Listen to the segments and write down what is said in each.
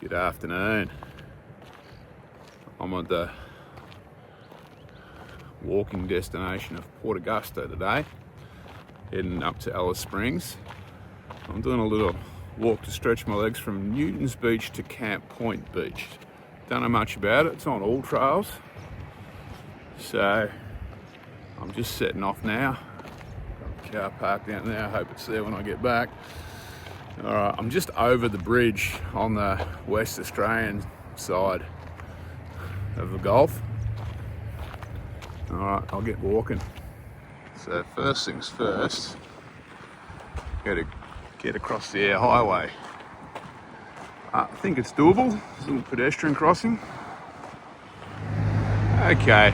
Good afternoon. I'm at the walking destination of Port Augusta today, heading up to Alice Springs. I'm doing a little walk to stretch my legs from Newton's Beach to Camp Point Beach. Don't know much about it, it's on AllTrails. So I'm just setting off now. Got the car parked down there, I hope it's there when I get back. Alright, I'm just over the bridge on the West Australian side of the Gulf. Alright, I'll get walking. So first things first, gotta get across the air highway. I think it's doable, there's a little pedestrian crossing. Okay,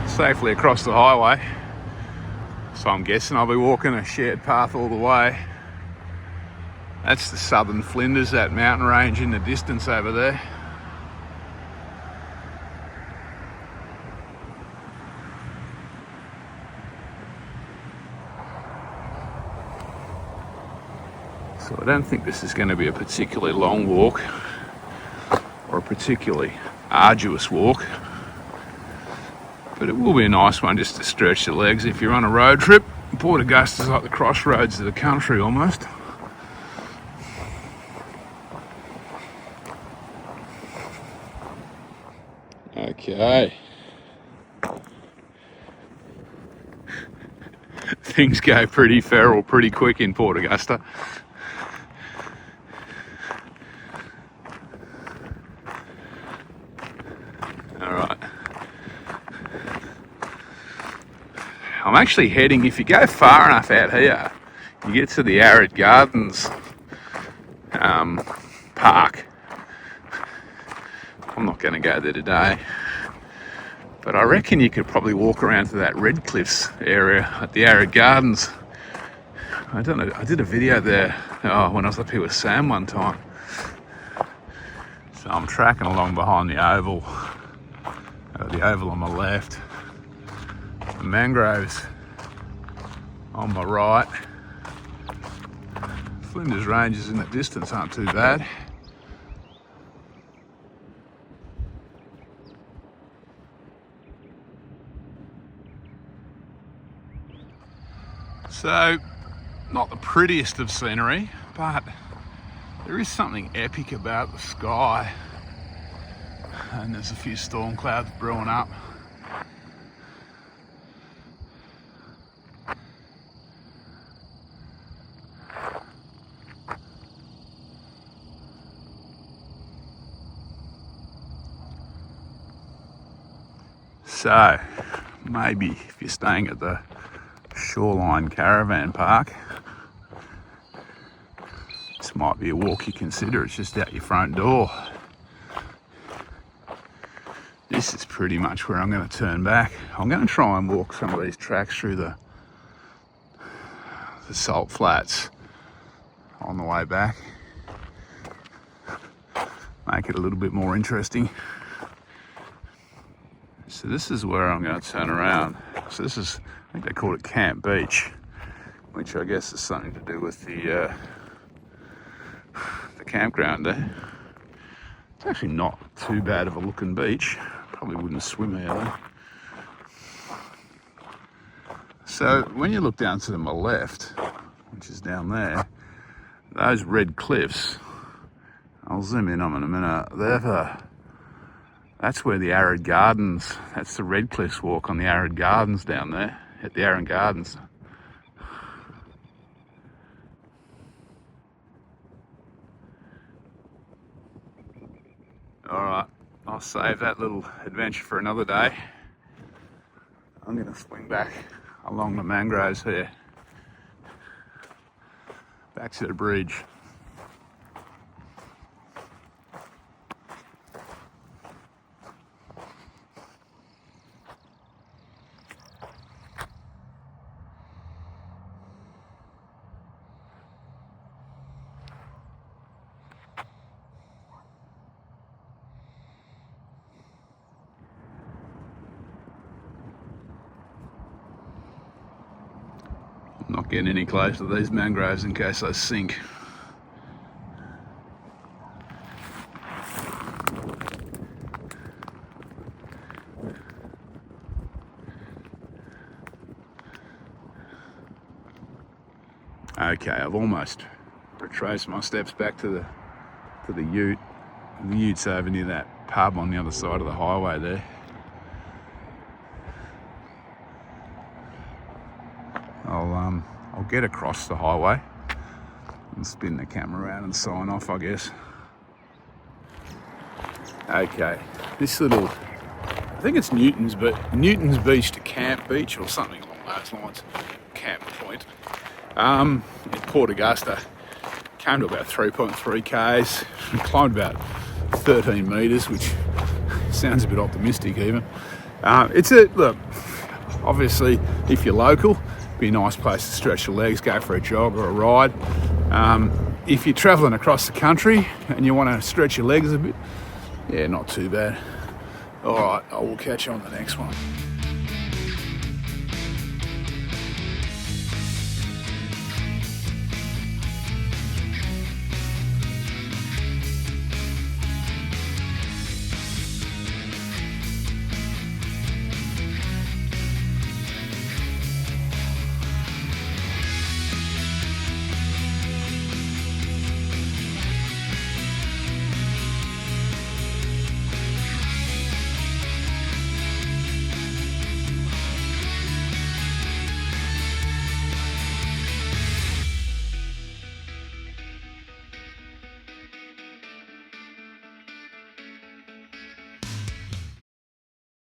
safely across the highway. So I'm guessing I'll be walking a shared path all the way. That's the southern Flinders, that mountain range in the distance over there. So I don't think this is going to be a particularly long walk or a particularly arduous walk, but it will be a nice one just to stretch the legs if you're on a road trip. Port Augusta is like the crossroads of the country almost. Okay. Things go pretty feral pretty quick in Port Augusta. Alright. I'm actually heading, if you go far enough out here, you get to the Arid Gardens park. I'm not going to go there today, but I reckon you could probably walk around to that Red Cliffs area at the Arid Gardens. I don't know, I did a video there when I was up here with Sam one time. So I'm tracking along behind the oval on my left, the mangroves on my right. Flinders Ranges in the distance aren't too bad. So, not the prettiest of scenery, but there is something epic about the sky. And there's a few storm clouds brewing up. So, maybe if you're staying at the Shoreline Caravan Park, this might be a walk you consider. It's just out your front door. This is pretty much where I'm going to turn back. I'm going to try and walk some of these tracks through the salt flats on the way back. Make it a little bit more interesting. So this is where I'm going to turn around. So this is, I think they call it Camp Beach, which I guess is something to do with the campground there. It's actually not too bad of a looking beach. Probably wouldn't swim here though. So when you look down to my left, which is down there, those red cliffs, I'll zoom in on them in a minute, that's where the Arid Gardens, that's the Red Cliffs walk on the Arid Gardens down there, at the Arid Gardens. Alright, I'll save that little adventure for another day. I'm going to swing back along the mangroves here, back to the bridge. I'm not getting any closer to these mangroves in case I sink. Okay, I've almost retraced my steps back to the ute. The ute's over near that pub on the other side of the highway there. I'll get across the highway and spin the camera around and sign off, I guess. Okay, this little, I think it's Newton's Beach to Camp Beach or something along those lines. Camp Point. In Port Augusta. Came to about 3.3 k's, climbed about 13 metres, which sounds a bit optimistic even. Look, obviously if you're local, be a nice place to stretch your legs, go for a jog or a ride. If you're travelling across the country and you want to stretch your legs a bit, yeah, not too bad. All right, I will catch you on the next one.